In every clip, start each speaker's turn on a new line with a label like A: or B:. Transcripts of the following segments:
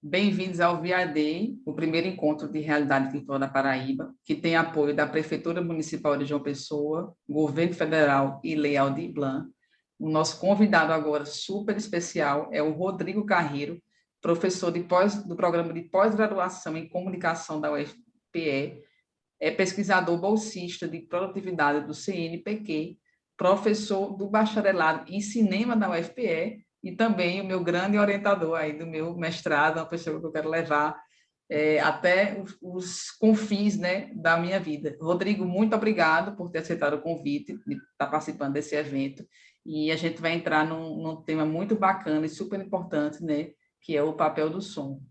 A: Bem-vindos ao VIADEI, o primeiro encontro de realidade virtual da Paraíba, que tem apoio da Prefeitura Municipal de João Pessoa, Governo Federal e Lei Aldir Blanc. O nosso convidado agora super especial é o Rodrigo Carreiro, professor do programa de pós-graduação em comunicação da UFPE, é pesquisador bolsista de produtividade do CNPq, professor do bacharelado em cinema da UFPE e também o meu grande orientador aí do meu mestrado, uma pessoa que eu quero levar até os confins, né, da minha vida. Rodrigo, muito obrigado por ter aceitado o convite de estar participando desse evento, e a gente vai entrar num tema muito bacana e super importante, né, que é o papel do som.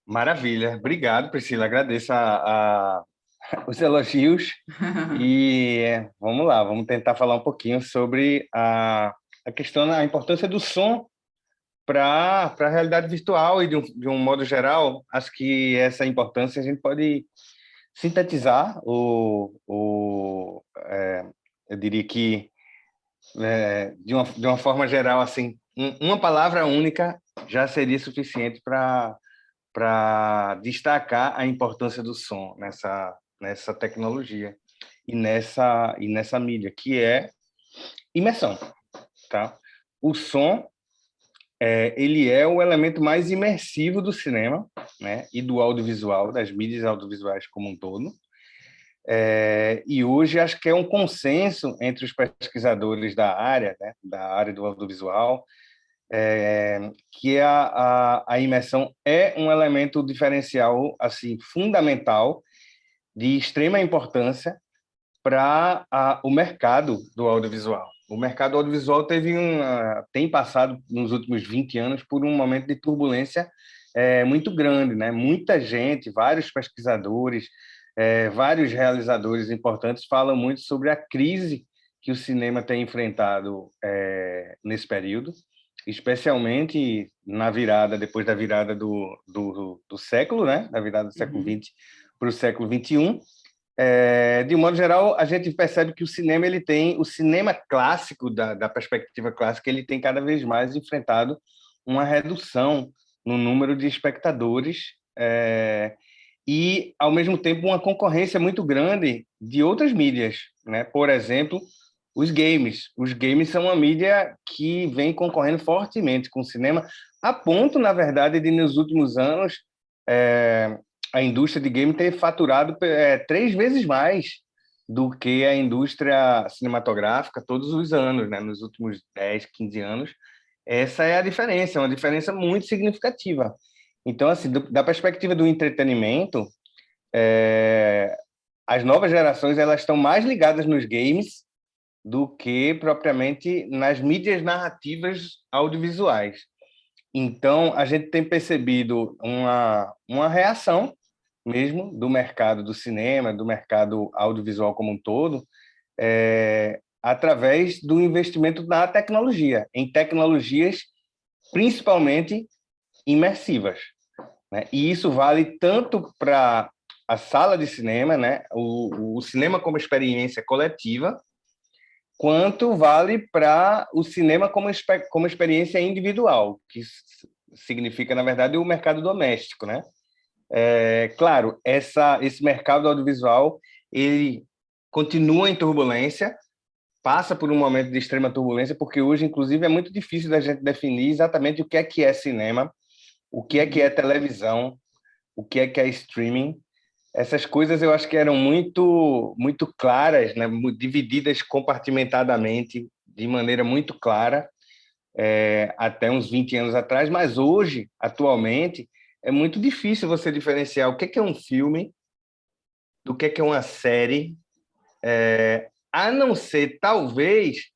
B: Maravilha, obrigado, Priscila. Agradeço os elogios e vamos lá, vamos tentar falar um pouquinho sobre a questão, a importância do som para a realidade virtual e, de um modo geral, acho que essa importância a gente pode sintetizar, eu diria que, de uma forma geral, assim, uma palavra única já seria suficiente para destacar a importância do som nessa tecnologia e nessa mídia, que é imersão, tá? O som, ele é o elemento mais imersivo do cinema, né, e do audiovisual, das mídias audiovisuais como um todo. E hoje acho que é um consenso entre os pesquisadores da área, né, da área do audiovisual, que a imersão é um elemento diferencial assim fundamental, de extrema importância para o mercado do audiovisual. O mercado audiovisual tem passado nos últimos 20 anos por um momento de turbulência muito grande, né? Muita gente, vários pesquisadores, vários realizadores importantes falam muito sobre a crise que o cinema tem enfrentado nesse período, especialmente depois da virada do século, né? Da virada do século XX para o século XXI. De um modo geral, a gente percebe que o cinema clássico, da perspectiva clássica, ele tem cada vez mais enfrentado uma redução no número de espectadores e, ao mesmo tempo, uma concorrência muito grande de outras mídias, né? Por exemplo, os games. Os games são uma mídia que vem concorrendo fortemente com o cinema, a ponto, na verdade, de, nos últimos anos, a indústria de game ter faturado 3 vezes mais do que a indústria cinematográfica todos os anos, né? Nos últimos 10, 15 anos. Essa é a diferença, uma diferença muito significativa. Então, assim, da perspectiva do entretenimento, as novas gerações elas estão mais ligadas nos games do que propriamente nas mídias narrativas audiovisuais. Então, a gente tem percebido uma reação mesmo do mercado do cinema, do mercado audiovisual como um todo, através do investimento na tecnologia, em tecnologias principalmente imersivas, né? E isso vale tanto para a sala de cinema, né? O cinema como experiência coletiva, quanto vale para o cinema como experiência individual, que significa, na verdade, o mercado doméstico, né? Claro, esse mercado audiovisual ele continua em turbulência, passa por um momento de extrema turbulência, porque hoje, inclusive, é muito difícil da gente definir exatamente o que é cinema, o que é televisão, o que é streaming. Essas coisas eu acho que eram muito, muito claras, né? Divididas compartimentadamente, de maneira muito clara, até uns 20 anos atrás, mas hoje, atualmente, é muito difícil você diferenciar o que é um filme do que é uma série, a não ser, talvez,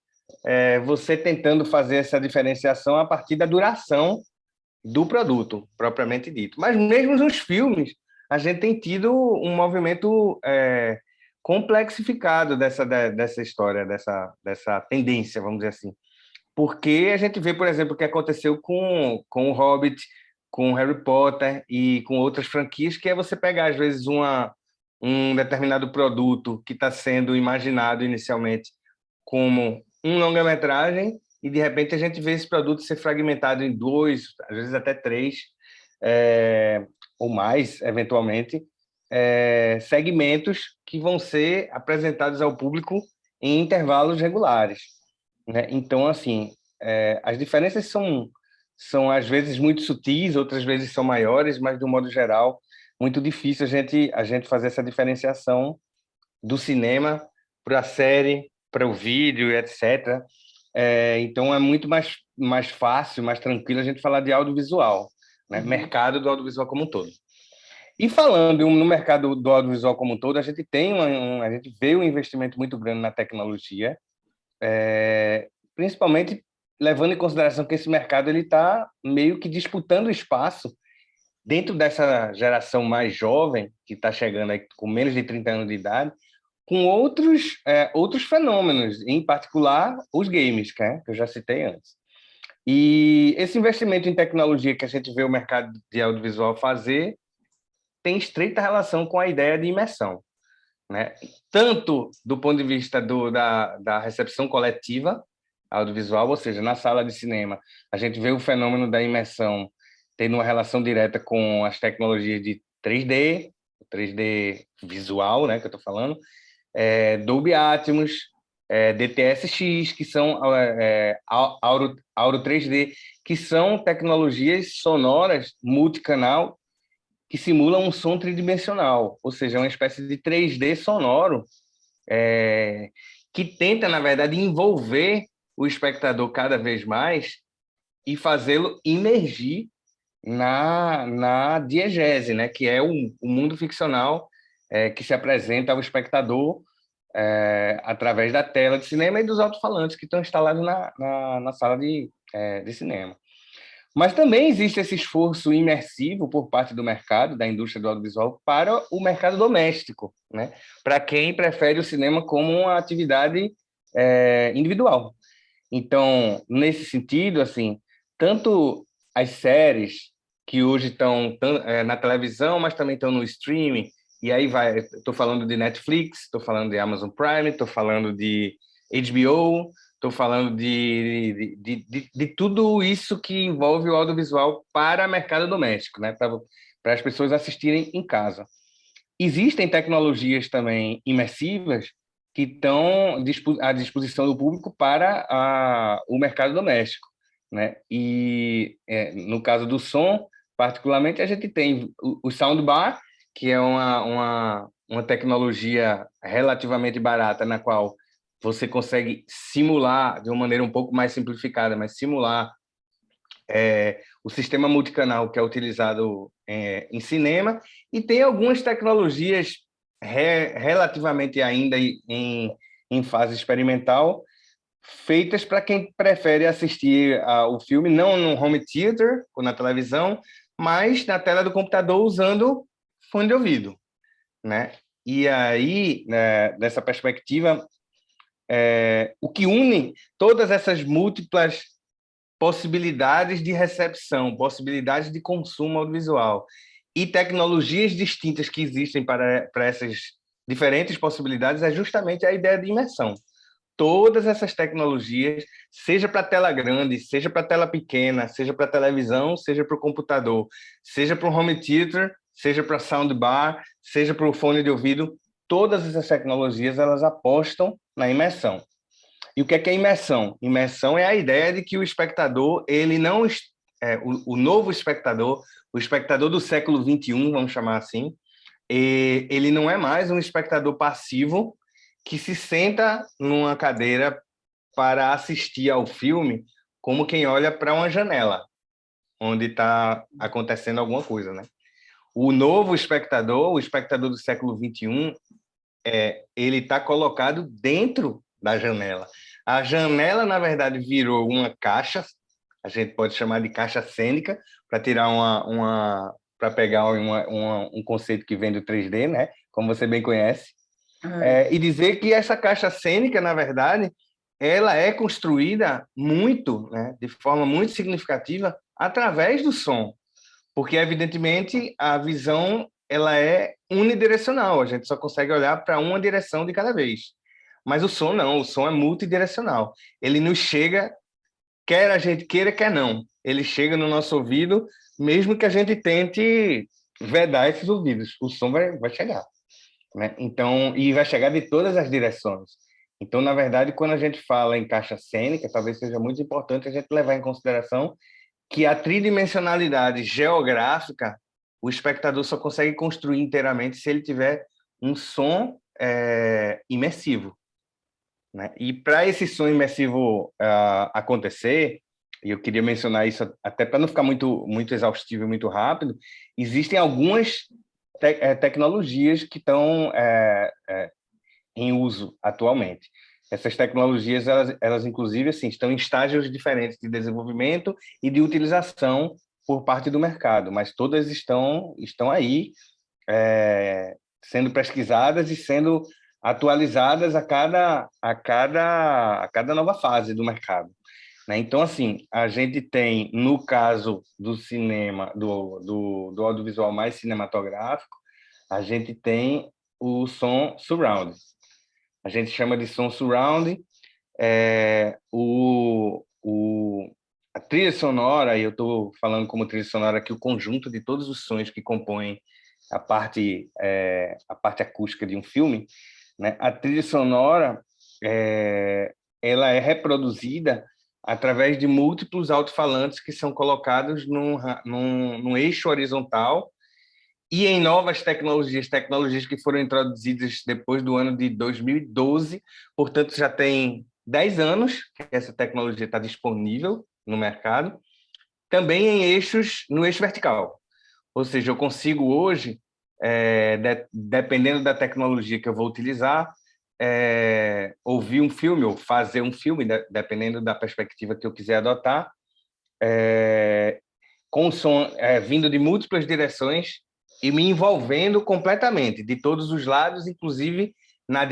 B: você tentando fazer essa diferenciação a partir da duração do produto, propriamente dito. Mas mesmo nos filmes, a gente tem tido um movimento complexificado dessa história, dessa tendência, vamos dizer assim. Porque a gente vê, por exemplo, o que aconteceu com o Hobbit, com o Harry Potter e com outras franquias, que é você pegar, às vezes, um determinado produto que está sendo imaginado inicialmente como um longa-metragem e de repente a gente vê esse produto ser fragmentado em 2, às vezes até 3, ou mais, eventualmente, segmentos que vão ser apresentados ao público em intervalos regulares, né? Então, assim, as diferenças são às vezes muito sutis, outras vezes são maiores, mas de um modo geral muito difícil a gente fazer essa diferenciação do cinema para a série, para o vídeo, etc. Então é muito mais fácil, mais tranquilo a gente falar de audiovisual, né? Mercado do audiovisual como um todo. E falando no mercado do audiovisual como um todo, a gente a gente vê um investimento muito grande na tecnologia, principalmente levando em consideração que esse mercado ele está meio que disputando espaço dentro dessa geração mais jovem, que está chegando aí com menos de 30 anos de idade, com outros fenômenos, em particular os games, que eu já citei antes. E esse investimento em tecnologia que a gente vê o mercado de audiovisual fazer tem estreita relação com a ideia de imersão, né? Tanto do ponto de vista da recepção coletiva audiovisual, ou seja, na sala de cinema, a gente vê o fenômeno da imersão tendo uma relação direta com as tecnologias de 3D, 3D visual, né, que eu estou falando, Dolby Atmos, DTS:X, que são Auro 3D, que são tecnologias sonoras multicanal que simulam um som tridimensional, ou seja, uma espécie de 3D sonoro que tenta, na verdade, envolver o espectador cada vez mais e fazê-lo imergir na diegese, né? Que é o mundo ficcional que se apresenta ao espectador através da tela de cinema e dos alto-falantes que estão instalados na sala de cinema. Mas também existe esse esforço imersivo por parte do mercado, da indústria do audiovisual, para o mercado doméstico, né? Para quem prefere o cinema como uma atividade individual. Então, nesse sentido, assim, tanto as séries que hoje estão na televisão, mas também estão no streaming, e aí estou falando de Netflix, estou falando de Amazon Prime, estou falando de HBO, estou falando de tudo isso que envolve o audiovisual para o mercado doméstico, né? Para as pessoas assistirem em casa. Existem tecnologias também imersivas que estão à disposição do público para o mercado doméstico, né? E no caso do som, particularmente, a gente tem o soundbar, que é uma tecnologia relativamente barata, na qual você consegue simular, de uma maneira um pouco mais simplificada, mas simular o sistema multicanal que é utilizado em cinema, e tem algumas tecnologias relativamente ainda em fase experimental, feitas para quem prefere assistir o filme não no home theater ou na televisão, mas na tela do computador usando fone de ouvido, né? E aí, dessa perspectiva, o que une todas essas múltiplas possibilidades de recepção, possibilidades de consumo audiovisual e tecnologias distintas que existem para essas diferentes possibilidades é justamente a ideia de imersão. Todas essas tecnologias, seja para tela grande, seja para tela pequena, seja para televisão, seja para o computador, seja para o home theater, seja para soundbar, seja para o fone de ouvido, todas essas tecnologias elas apostam na imersão. E o que é imersão? Imersão é a ideia de que o espectador, ele não o novo espectador, o espectador do século XXI, vamos chamar assim, ele não é mais um espectador passivo que se senta numa cadeira para assistir ao filme como quem olha para uma janela, onde está acontecendo alguma coisa, né? O novo espectador, o espectador do século XXI, ele está colocado dentro da janela. A janela, na verdade, virou uma caixa, a gente pode chamar de caixa cênica, para tirar para pegar um conceito que vem do 3D, né? Como você bem conhece, e dizer que essa caixa cênica, na verdade, ela é construída muito, né, de forma muito significativa, através do som, porque, evidentemente, a visão ela é unidirecional, a gente só consegue olhar para uma direção de cada vez. Mas o som não, o som é multidirecional. Ele nos chega quer a gente queira, quer não. Ele chega no nosso ouvido, mesmo que a gente tente vedar esses ouvidos, o som vai chegar, né? Então, e vai chegar de todas as direções. Então, na verdade, quando a gente fala em caixa cênica, talvez seja muito importante a gente levar em consideração que a tridimensionalidade geográfica, o espectador só consegue construir inteiramente se ele tiver um som imersivo, né? E para esse som imersivo acontecer, e eu queria mencionar isso até para não ficar muito exaustivo e muito rápido, existem algumas tecnologias que estão em uso atualmente. Essas tecnologias, elas inclusive, assim, estão em estágios diferentes de desenvolvimento e de utilização por parte do mercado, mas todas estão aí, sendo pesquisadas e sendo atualizadas a cada nova fase do mercado, né? Então, assim, a gente tem, no caso do cinema, do audiovisual mais cinematográfico, a gente tem o som surround. A gente chama de som surround. A trilha sonora, e eu estou falando como trilha sonora aqui, o conjunto de todos os sons que compõem a parte acústica de um filme, né? A trilha sonora, ela é reproduzida através de múltiplos alto-falantes que são colocados num eixo horizontal e em novas tecnologias que foram introduzidas depois do ano de 2012, portanto, já tem 10 anos que essa tecnologia está disponível no mercado, também no eixo vertical. Ou seja, eu consigo hoje, dependendo da tecnologia que eu vou utilizar, ouvir um filme ou fazer um filme, dependendo da perspectiva que eu quiser adotar, com o som vindo de múltiplas direções e me envolvendo completamente, de todos os lados, inclusive nas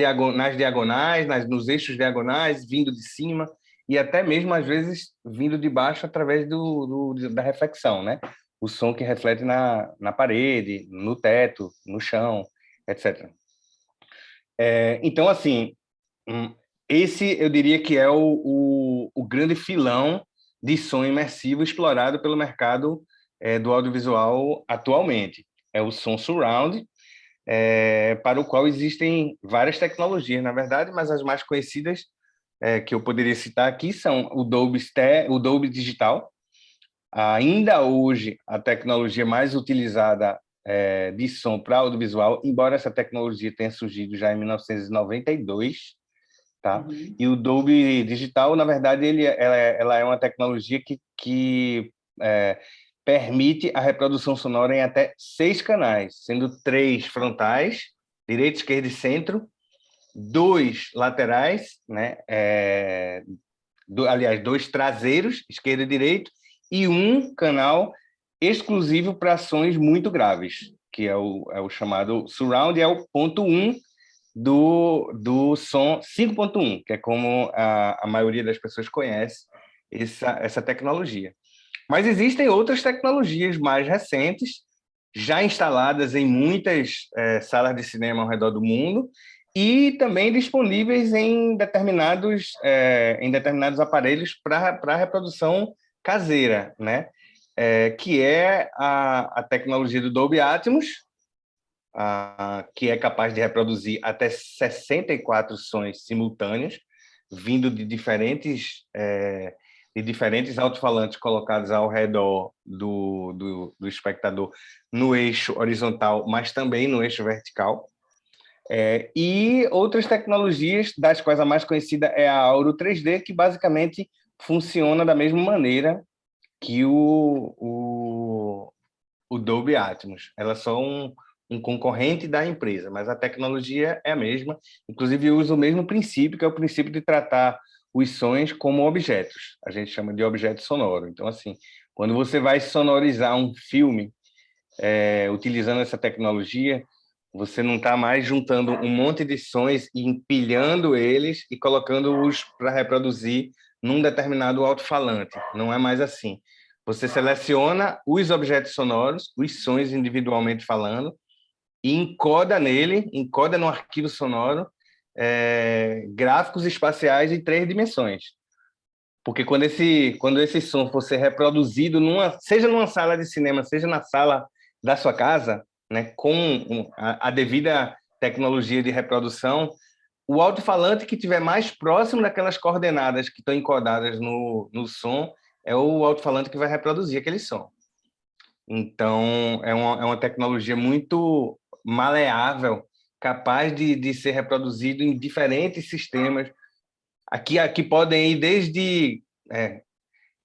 B: diagonais, nos eixos diagonais, vindo de cima e até mesmo, às vezes, vindo de baixo através da reflexão, né? O som que reflete na parede, no teto, no chão, etc. Então, assim, esse eu diria que é o grande filão de som imersivo explorado pelo mercado do audiovisual atualmente. É o som surround, para o qual existem várias tecnologias, na verdade, mas as mais conhecidas que eu poderia citar aqui são o Dolby Digital. Ainda hoje, a tecnologia mais utilizada de som para audiovisual, embora essa tecnologia tenha surgido já em 1992, tá?
A: Uhum.
B: E o Dolby Digital, na verdade, ela é uma tecnologia que permite a reprodução sonora em até 6 canais, sendo 3 frontais, direita, esquerda e centro, 2 laterais, né? Aliás, 2 traseiros, esquerdo e direito, e um canal exclusivo para sons muito graves, que é o chamado surround, é o ponto 1 do som 5.1, que é como a maioria das pessoas conhece essa tecnologia. Mas existem outras tecnologias mais recentes, já instaladas em muitas salas de cinema ao redor do mundo e também disponíveis em determinados aparelhos para reprodução caseira, né? Que é a tecnologia do Dolby Atmos, que é capaz de reproduzir até 64 sons simultâneos, vindo de diferentes alto-falantes colocados ao redor do espectador no eixo horizontal, mas também no eixo vertical. E outras tecnologias, das quais a mais conhecida é a Auro 3D, que basicamente funciona da mesma maneira que o Dolby Atmos. Elas são um concorrente da empresa, mas a tecnologia é a mesma, inclusive usa o mesmo princípio, que é o princípio de tratar os sons como objetos. A gente chama de objeto sonoro. Então, assim, quando você vai sonorizar um filme utilizando essa tecnologia, você não está mais juntando um monte de sons e empilhando eles e colocando-os para reproduzir num determinado alto-falante. Não é mais assim. Você seleciona os objetos sonoros, os sons individualmente falando, e encoda no arquivo sonoro, gráficos espaciais em 3 dimensões. Porque quando esse som for ser reproduzido, seja numa sala de cinema, seja na sala da sua casa, né, com a devida tecnologia de reprodução, o alto-falante que estiver mais próximo daquelas coordenadas que estão encodadas no som é o alto-falante que vai reproduzir aquele som. Então, é uma tecnologia muito maleável, capaz de ser reproduzido em diferentes sistemas. Aqui podem ir desde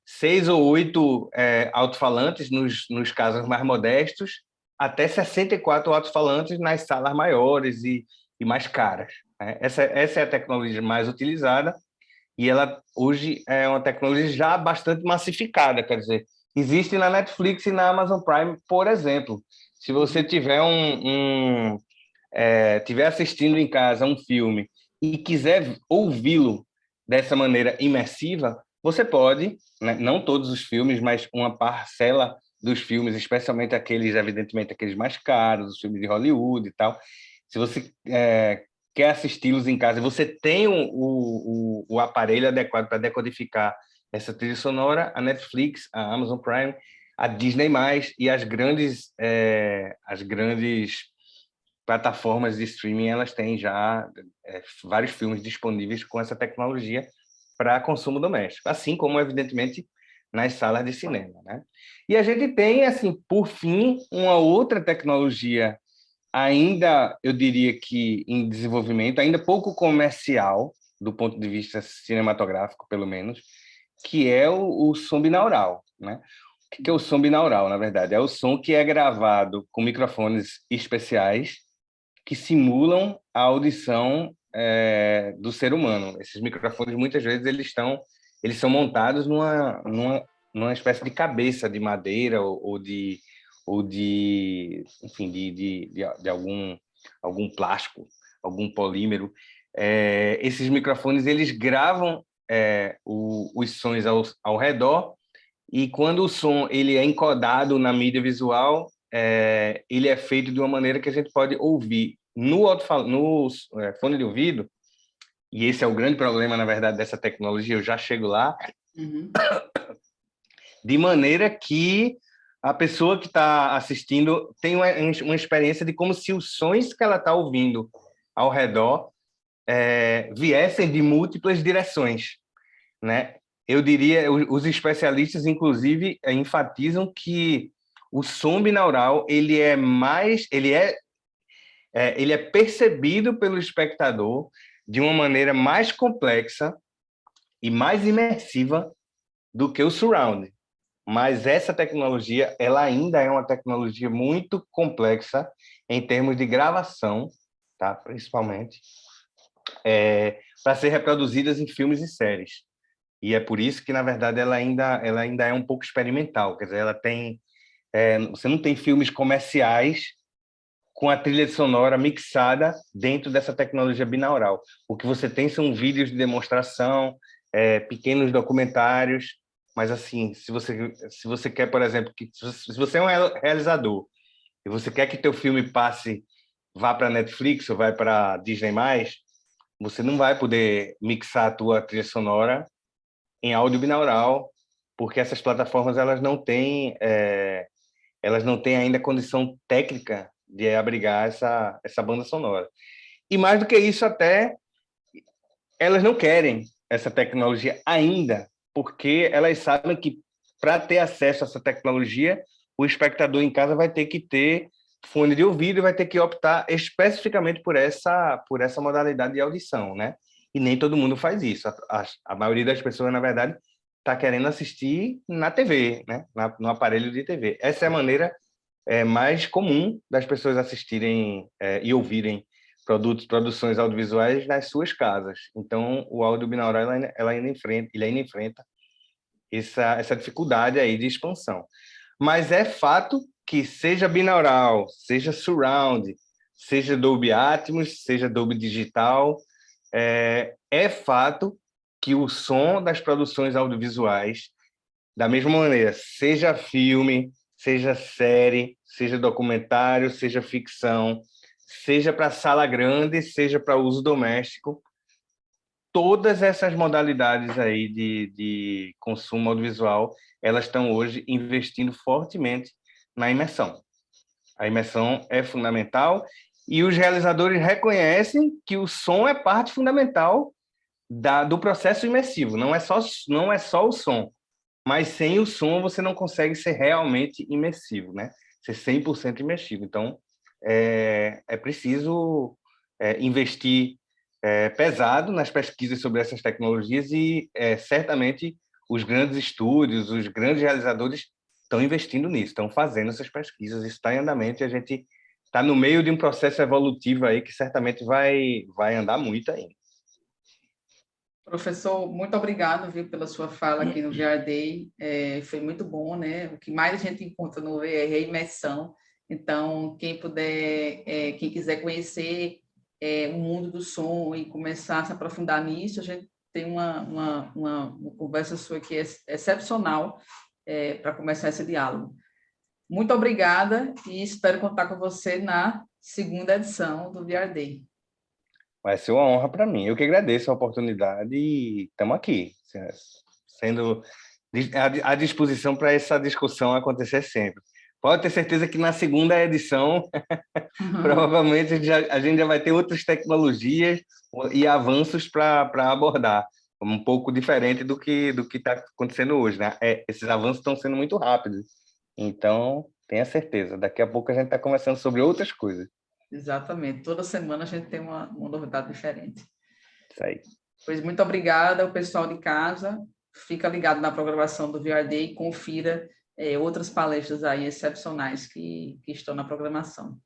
B: 6 ou 8 alto-falantes nos casos mais modestos, até 64 alto-falantes nas salas maiores e mais caras, né? Essa é a tecnologia mais utilizada e ela hoje é uma tecnologia já bastante massificada, quer dizer, existe na Netflix e na Amazon Prime, por exemplo. Se você tiver assistindo em casa um filme e quiser ouvi-lo dessa maneira imersiva, você pode, né? Não todos os filmes, mas uma parcela dos filmes, especialmente aqueles, evidentemente, aqueles mais caros, os filmes de Hollywood e tal. Se você quer assisti-los em casa, você tem o aparelho adequado para decodificar essa trilha sonora, a Netflix, a Amazon Prime, a Disney+, e as grandes plataformas de streaming, elas têm já vários filmes disponíveis com essa tecnologia para consumo doméstico, assim como, evidentemente, nas salas de cinema, né? E a gente tem, assim, por fim, uma outra tecnologia ainda, eu diria que em desenvolvimento, ainda pouco comercial, do ponto de vista cinematográfico, pelo menos, que é o som binaural, né? O que é o som binaural, na verdade? É o som que é gravado com microfones especiais que simulam a audição do ser humano. Esses microfones, muitas vezes, eles são montados numa espécie de cabeça de madeira enfim, de algum plástico, algum polímero. Esses microfones, eles gravam os sons ao redor, e quando o som ele é encodado na mídia visual, ele é feito de uma maneira que a gente pode ouvir no fone de ouvido, e esse é o grande problema, na verdade, dessa tecnologia, eu já chego lá, de maneira que a pessoa que está assistindo tem uma experiência de como se os sons que ela está ouvindo ao redor viessem de múltiplas direções, né? Eu diria, os especialistas, inclusive, enfatizam que o som binaural ele é percebido pelo espectador de uma maneira mais complexa e mais imersiva do que o surround. Mas essa tecnologia, ela ainda é uma tecnologia muito complexa em termos de gravação, tá? Principalmente, para ser reproduzidas em filmes e séries. E é por isso que, na verdade, ela ainda é um pouco experimental. Quer dizer, você não tem filmes comerciais com a trilha sonora mixada dentro dessa tecnologia binaural. O que você tem são vídeos de demonstração, pequenos documentários, mas assim, se você quer, por exemplo, se você é um realizador e você quer que teu filme vá para Netflix ou vai para Disney+, você não vai poder mixar a tua trilha sonora em áudio binaural, porque essas plataformas elas não têm ainda condição técnica de abrigar essa banda sonora. E mais do que isso, até elas não querem essa tecnologia ainda, porque elas sabem que para ter acesso a essa tecnologia, o espectador em casa vai ter que ter fone de ouvido e vai ter que optar especificamente por essa modalidade de audição, né? E nem todo mundo faz isso. A maioria das pessoas, na verdade, está querendo assistir na TV, né? No aparelho de TV. Essa é a maneira mais comum das pessoas assistirem e ouvirem produções audiovisuais nas suas casas. Então, o áudio binaural ele ainda enfrenta essa dificuldade aí de expansão. Mas é fato que seja binaural, seja surround, seja Dolby Atmos, seja Dolby Digital, é fato que o som das produções audiovisuais, da mesma maneira, seja filme, seja série, seja documentário, seja ficção, seja para sala grande, seja para uso doméstico, todas essas modalidades aí de consumo audiovisual, elas estão hoje investindo fortemente na imersão. A imersão é fundamental e os realizadores reconhecem que o som é parte fundamental do processo imersivo. Não é só o som, mas sem o som você não consegue ser realmente imersivo, né? Ser 100% imersivo. Então, é preciso investir pesado nas pesquisas sobre essas tecnologias e certamente os grandes estúdios, os grandes realizadores estão investindo nisso, estão fazendo essas pesquisas, isso está em andamento e a gente está no meio de um processo evolutivo aí que certamente vai andar muito ainda.
A: Professor, muito obrigado, viu, pela sua fala aqui no VR Day. Foi muito bom, né? O que mais a gente encontra no VR é a imersão. Então, quem puder, quem quiser conhecer o mundo do som e começar a se aprofundar nisso, a gente tem uma conversa sua que é excepcional para começar esse diálogo. Muito obrigada e espero contar com você na segunda edição do VR Day.
B: Vai ser uma honra para mim. Eu que agradeço a oportunidade e estamos aqui, sendo à disposição para essa discussão acontecer sempre. Pode ter certeza que na segunda edição, provavelmente a gente já vai ter outras tecnologias e avanços para abordar, um pouco diferente do que está acontecendo hoje, né? Esses avanços estão sendo muito rápidos. Então, tenha certeza, daqui a pouco a gente está conversando sobre outras coisas.
A: Exatamente. Toda semana a gente tem uma novidade diferente.
B: Isso aí.
A: Pois muito obrigada ao pessoal de casa. Fica ligado na programação do VRD e confira outras palestras aí excepcionais que estão na programação.